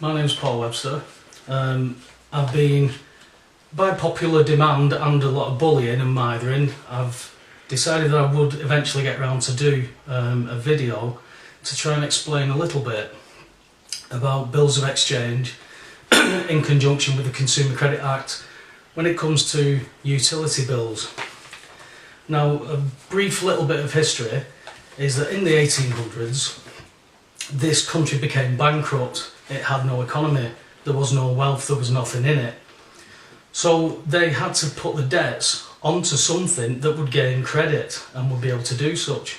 my name's Paul Webster. I've been, by popular demand and a lot of bullying and mithering, I've decided that I would eventually get round to do a video to try and explain a little bit about bills of exchange in conjunction with the Consumer Credit Act when it comes to utility bills. Now, a brief little bit of history is that in the 1800s this country became bankrupt. It had no economy, there was no wealth, there was nothing in it. So they had to put the debts onto something that would gain credit and would be able to do such.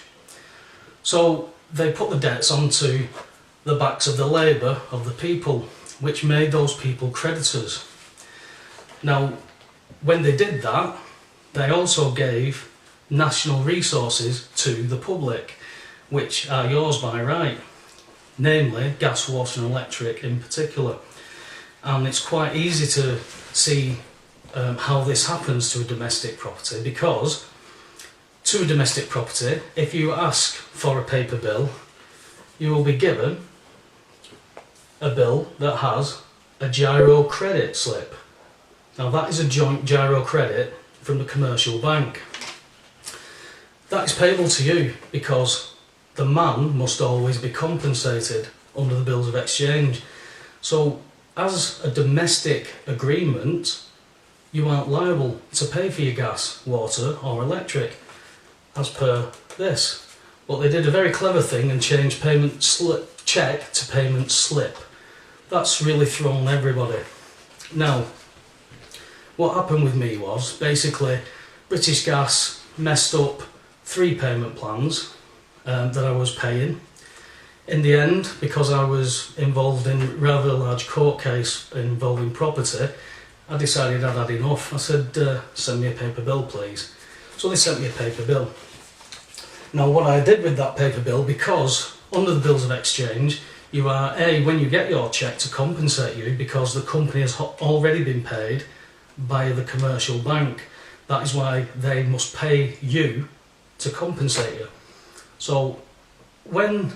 So they put the debts onto the backs of the labour of the people, which made those people creditors. Now, when they did that, they also gave national resources to the public, which are yours by right, namely gas, water and electric in particular. And it's quite easy to see how this happens to a domestic property, because to a domestic property, if you ask for a paper bill, you will be given a bill that has a giro credit slip. Now that is a joint giro credit from the commercial bank. That is payable to you because the man must always be compensated under the bills of exchange. So as a domestic agreement, you aren't liable to pay for your gas, water or electric as per this. But they did a very clever thing and changed payment slip, cheque to payment slip. That's really thrown everybody. Now, what happened with me was basically British Gas messed up 3 payment plans that I was paying. In the end, because I was involved in rather a large court case involving property, I decided I'd had enough. I said, send me a paper bill please. So they sent me a paper bill. Now what I did with that paper bill, because under the bills of exchange you are when you get your cheque to compensate you because the company has already been paid by the commercial bank. That is why they must pay you to compensate you. So when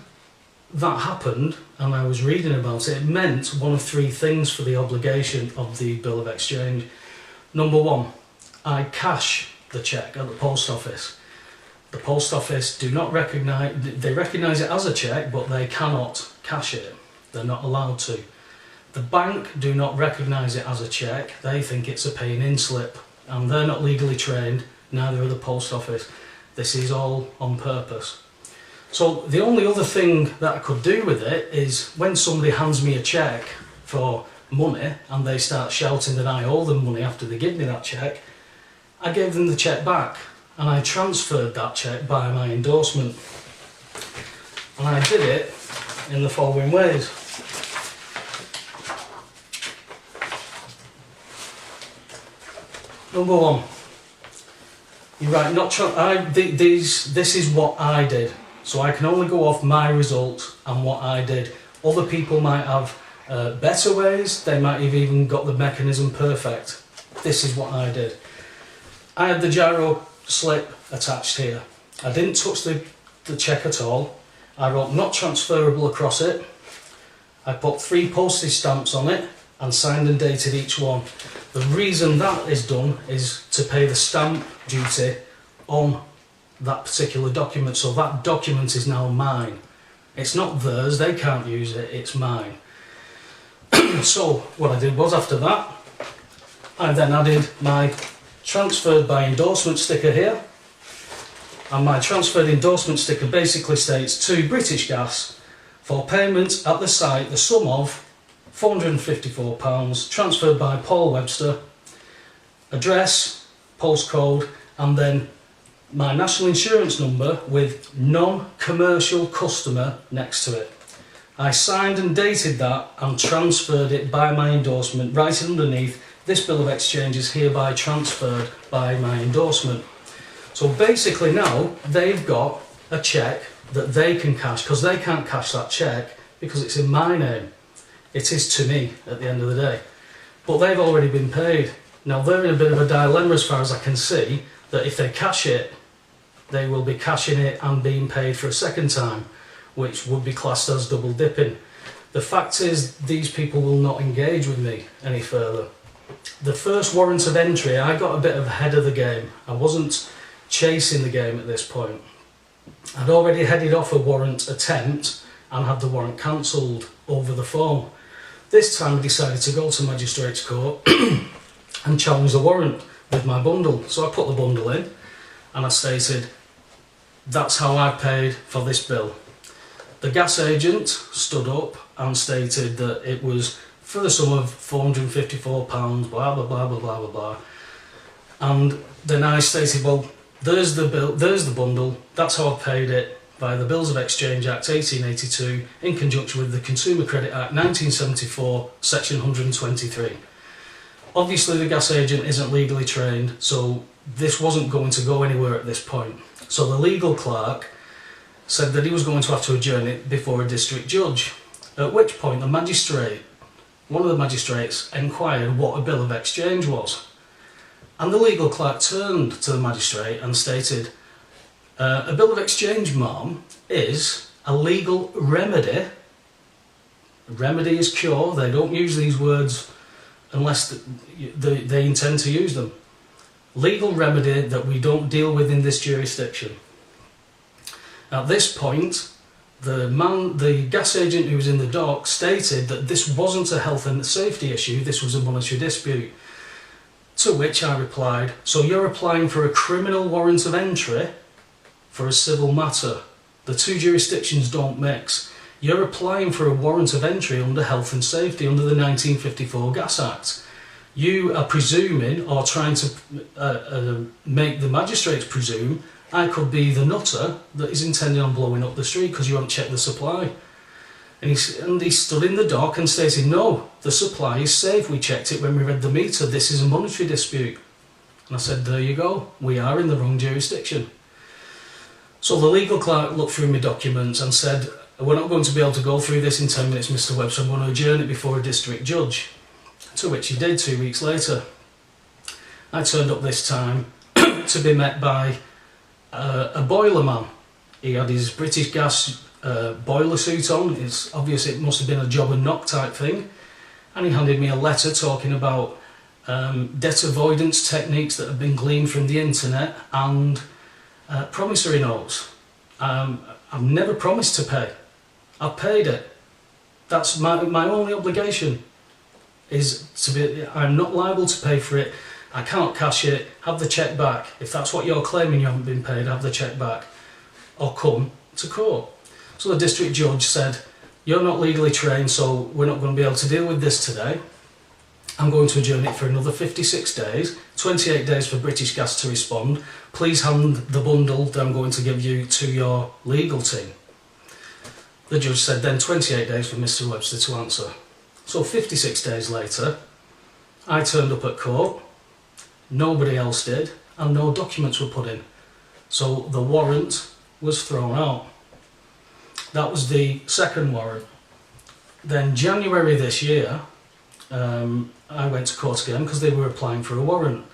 that happened and I was reading about it, it meant one of 3 things for the obligation of the bill of exchange. Number 1, I cash the cheque at the post office. The post office do not recognise, they recognise it as a cheque, but they cannot cash it. They're not allowed to. The bank do not recognise it as a cheque, they think it's a paying in slip, and they're not legally trained, neither are the post office. This is all on purpose. So the only other thing that I could do with it is when somebody hands me a cheque for money and they start shouting that I owe them money after they give me that cheque, I gave them the cheque back and I transferred that cheque by my endorsement. And I did it in the following ways. Number 1, you write this is what I did. So I can only go off my result and what I did. Other people might have better ways, they might have even got the mechanism perfect. This is what I did. I had the giro slip attached here. I didn't touch the cheque at all. I wrote not transferable across it. I put 3 postage stamps on it and signed and dated each one. The reason that is done is to pay the stamp duty on that particular document, so that document is now mine. It's not theirs, they can't use it, it's mine. So what I did was, after that, I then added my transferred by endorsement sticker here, and my transferred endorsement sticker basically states to British Gas for payment at the site the sum of £454 transferred by Paul Webster, address, postcode, and then my national insurance number with non-commercial customer next to it. I signed and dated that and transferred it by my endorsement, writing underneath, this bill of exchange is hereby transferred by my endorsement. So basically now they've got a cheque that they can cash, because they can't cash that cheque because it's in my name. It is to me at the end of the day. But they've already been paid. Now they're in a bit of a dilemma as far as I can see, that if they cash it, they will be cashing it and being paid for a second time, which would be classed as double dipping. The fact is, these people will not engage with me any further. The first warrant of entry, I got a bit ahead of the game. I wasn't chasing the game at this point. I'd already headed off a warrant attempt and had the warrant cancelled over the phone. This time I decided to go to Magistrates Court and challenge the warrant with my bundle. So I put the bundle in and I stated, that's how I paid for this bill. The gas agent stood up and stated that it was for the sum of £454, blah blah blah blah blah blah blah. And then I stated, well, there's the bill, there's the bundle, that's how I paid it by the Bills of Exchange Act 1882 in conjunction with the Consumer Credit Act 1974, section 123. Obviously the gas agent isn't legally trained, so this wasn't going to go anywhere at this point. So the legal clerk said that he was going to have to adjourn it before a district judge, at which point the magistrate, one of the magistrates, inquired what a bill of exchange was. And the legal clerk turned to the magistrate and stated, a bill of exchange, ma'am, is a legal remedy. Remedy is cure. They don't use these words unless they intend to use them. Legal remedy that we don't deal with in this jurisdiction. At this point, the gas agent who was in the dock stated that this wasn't a health and safety issue, this was a monetary dispute. To which I replied, so you're applying for a criminal warrant of entry for a civil matter. The two jurisdictions don't mix. You're applying for a warrant of entry under health and safety under the 1954 Gas Act. You are presuming, or trying to make the magistrates presume, I could be the nutter that is intending on blowing up the street because you haven't checked the supply. And he stood in the dock and stated, no, the supply is safe, we checked it when we read the meter, this is a monetary dispute. And I said, there you go, we are in the wrong jurisdiction. So the legal clerk looked through my documents and said, we're not going to be able to go through this in 10 minutes, Mr. Webb, so I'm going to adjourn it before a district judge. To which he did 2 weeks later. I turned up this time to be met by a boiler man. He had his British Gas boiler suit on. It's obvious it must have been a job and knock type thing. And he handed me a letter talking about debt avoidance techniques that have been gleaned from the internet and promissory notes. I've never promised to pay. I've paid it. That's my only obligation. Is to be, I'm not liable to pay for it, I can't cash it, have the cheque back. If that's what you're claiming you haven't been paid, have the cheque back. Or come to court. So the district judge said, you're not legally trained, so we're not going to be able to deal with this today. I'm going to adjourn it for another 56 days, 28 days for British Gas to respond. Please hand the bundle that I'm going to give you to your legal team. The judge said then 28 days for Mr. Webster to answer. So 56 days later, I turned up at court, nobody else did, and no documents were put in. So the warrant was thrown out. That was the second warrant. Then January this year, I went to court again because they were applying for a warrant.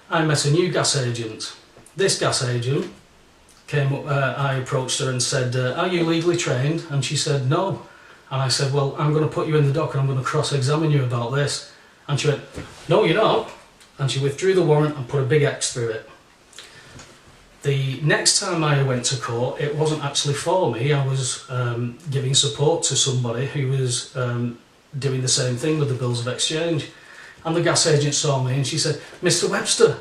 I met a new gas agent. This gas agent came up, I approached her and said, are you legally trained? And she said, no. And I said, well, I'm going to put you in the dock and I'm going to cross-examine you about this. And she went, no, you're not. And she withdrew the warrant and put a big X through it. The next time I went to court, it wasn't actually for me. I was giving support to somebody who was doing the same thing with the bills of exchange. And the gas agent saw me and she said, Mr. Webster,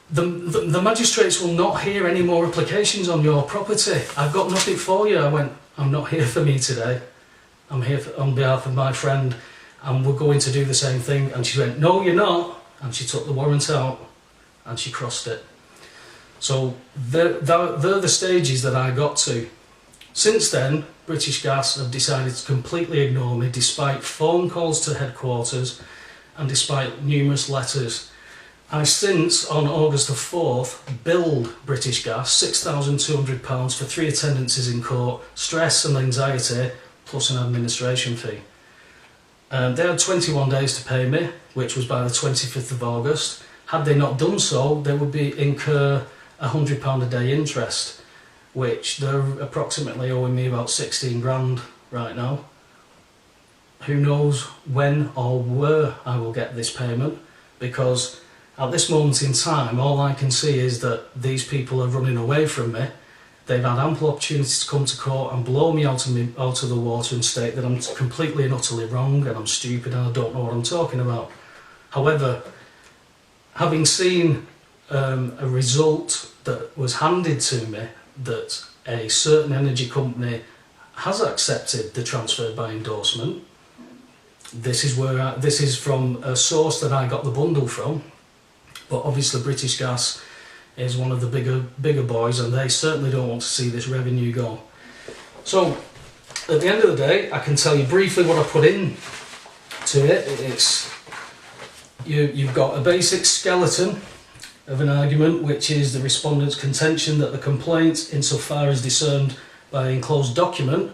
the magistrates will not hear any more applications on your property. I've got nothing for you. I went, I'm not here for me today. I'm here on behalf of my friend and we're going to do the same thing. And she went, no, you're not. And she took the warrant out and she crossed it. So they're the stages that I got to. Since then, British Gas have decided to completely ignore me despite phone calls to headquarters and despite numerous letters. I since, on August the 4th, billed British Gas £6,200 for 3 attendances in court, stress and anxiety, plus an administration fee. They had 21 days to pay me, which was by the 25th of August. Had they not done so, they would incur £100 a day interest, which they're approximately owing me about 16 grand right now. who knows when or where I will get this payment, because at this moment in time all I can see is that these people are running away from me. They've had ample opportunities to come to court and blow me out of the water and state that I'm completely and utterly wrong and I'm stupid and I don't know what I'm talking about. However, having seen a result that was handed to me, that a certain energy company has accepted the transfer by endorsement. This is from a source that I got the bundle from, but obviously British Gas is one of the bigger boys, and they certainly don't want to see this revenue go. So at the end of the day, I can tell you briefly what I put in to it. It's you've got a basic skeleton of an argument, which is the respondent's contention that the complaint, insofar as discerned by the enclosed document,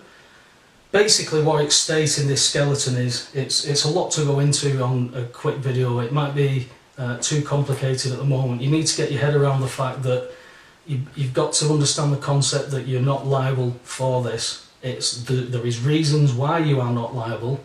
basically what it's stating, this skeleton, is it's a lot to go into on a quick video. It might be too complicated at the moment. You need to get your head around the fact that you've got to understand the concept that you're not liable for this. There is reasons why you are not liable,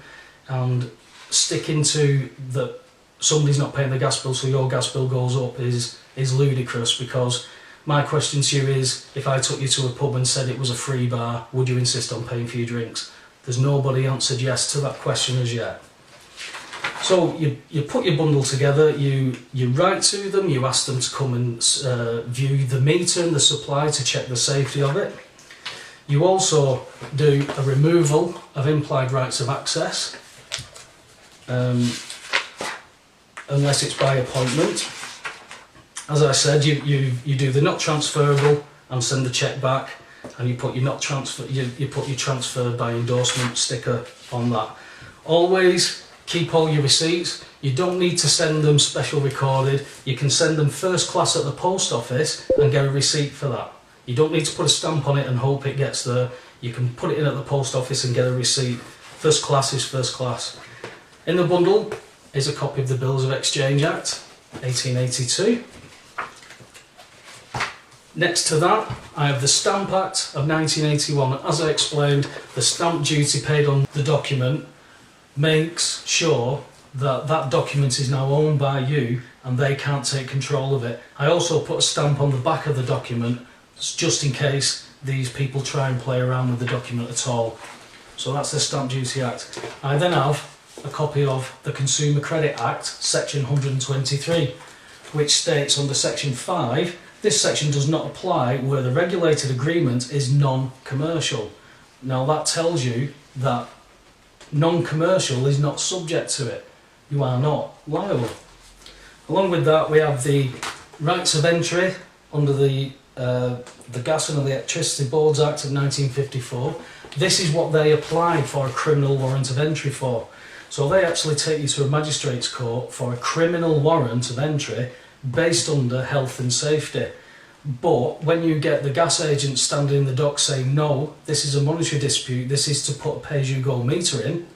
and sticking to that somebody's not paying the gas bill so your gas bill goes up is ludicrous. Because my question to you is, if I took you to a pub and said it was a free bar, would you insist on paying for your drinks? There's nobody answered yes to that question as yet. So you put your bundle together, you write to them, you ask them to come and view the meter and the supply to check the safety of it. You also do a removal of implied rights of access, unless it's by appointment. As I said, you do the not transferable and send the cheque back, and you put your not transfer you put your transferred by endorsement sticker on that. Always keep all your receipts. You don't need to send them special recorded. You can send them first class at the post office and get a receipt for that. You don't need to put a stamp on it and hope it gets there. You can put it in at the post office and get a receipt. First class is first class. In the bundle is a copy of the Bills of Exchange Act 1882. Next to that, I have the Stamp Act of 1981. As I explained, the stamp duty paid on the document makes sure that that document is now owned by you and they can't take control of it. I also put a stamp on the back of the document just in case these people try and play around with the document at all. So that's the Stamp Duty Act. I then have a copy of the Consumer Credit Act, section 123, which states under section 5, this section does not apply where the regulated agreement is non-commercial. Now that tells you that non-commercial is not subject to it. You are not liable. Along with that, we have the rights of entry under the Gas and Electricity Boards Act of 1954. This is what they applied for a criminal warrant of entry for. So they actually take you to a magistrate's court for a criminal warrant of entry based under health and safety. But when you get the gas agent standing in the dock saying, no, this is a monetary dispute, this is to put a pay-as-you-go meter in,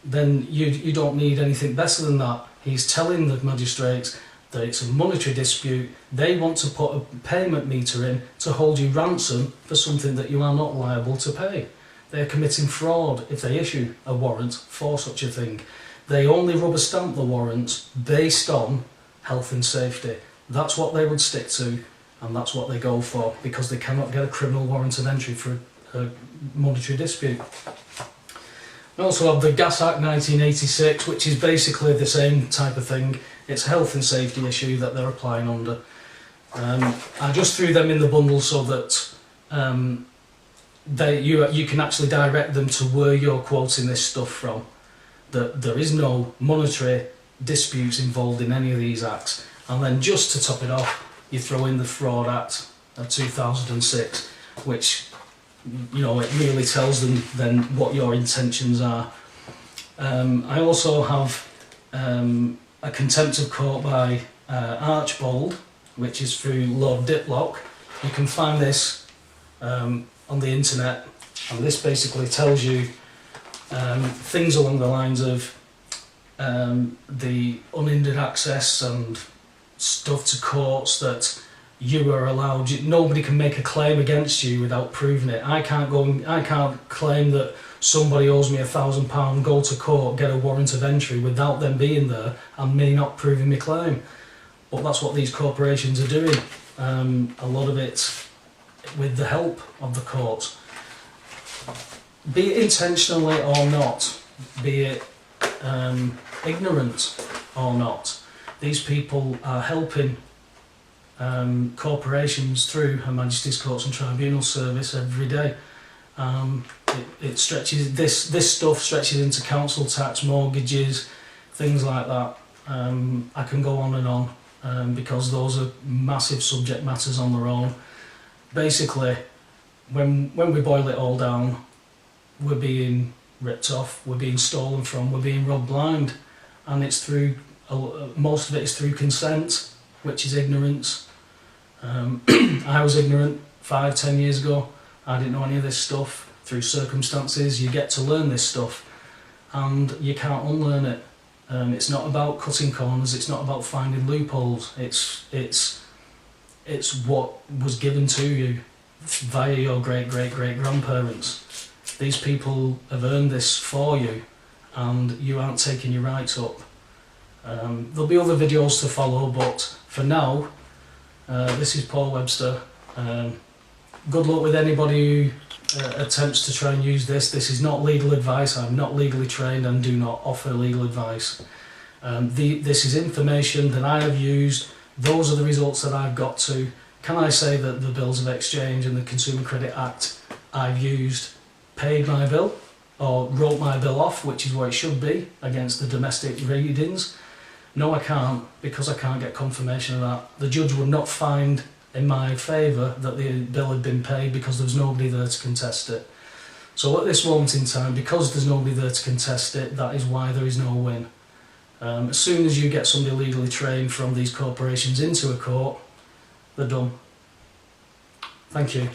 then you don't need anything better than that. He's telling the magistrates that it's a monetary dispute. They want to put a payment meter in to hold you ransom for something that you are not liable to pay. They're committing fraud if they issue a warrant for such a thing. They only rubber stamp the warrants based on health and safety. That's what they would stick to, and that's what they go for, because they cannot get a criminal warrant of entry for a monetary dispute. We also have the Gas Act 1986, which is basically the same type of thing. It's a health and safety issue that they're applying under. I just threw them in the bundle so that you can actually direct them to where you're quoting this stuff from. That there is no monetary disputes involved in any of these acts. And then just to top it off, you throw in the Fraud Act of 2006, which, you know, it really tells them then what your intentions are. I also have a contempt of court by Archbold, which is through Lord Diplock. You can find this on the internet, and this basically tells you things along the lines of the unhindered access and stuff to courts that you are allowed. Nobody can make a claim against you without proving it. I can't claim that somebody owes me £1,000, go to court, get a warrant of entry without them being there and me not proving my claim. But that's what these corporations are doing. A lot of it with the help of the courts. Be it intentionally or not, be it ignorant or not, these people are helping corporations through Her Majesty's Courts and Tribunal Service every day. It stretches, this stuff stretches into council tax, mortgages, things like that. I can go on and on because those are massive subject matters on their own. Basically, when we boil it all down, we're being ripped off, we're being stolen from, we're being robbed blind, and it's through, most of it is through consent, which is ignorance. I was ignorant 5-10 years ago. I didn't know any of this stuff. Through circumstances you get to learn this stuff and you can't unlearn it. It's not about cutting corners, it's not about finding loopholes, it's what was given to you via your great-great-great-grandparents. These people have earned this for you and you aren't taking your rights up. There'll be other videos to follow, but for now, this is Paul Webster. Good luck with anybody who attempts to try and use this. This is not legal advice. I'm not legally trained and do not offer legal advice. This is information that I have used. Those are the results that I've got to. Can I say that the Bills of Exchange and the Consumer Credit Act I've used paid my bill or wrote my bill off, which is what it should be, against the domestic readings? No, I can't, because I can't get confirmation of that. The judge would not find in my favour that the bill had been paid because there was nobody there to contest it. So at this moment in time, because there's nobody there to contest it, that is why there is no win. As soon as you get somebody legally trained from these corporations into a court, they're done. Thank you.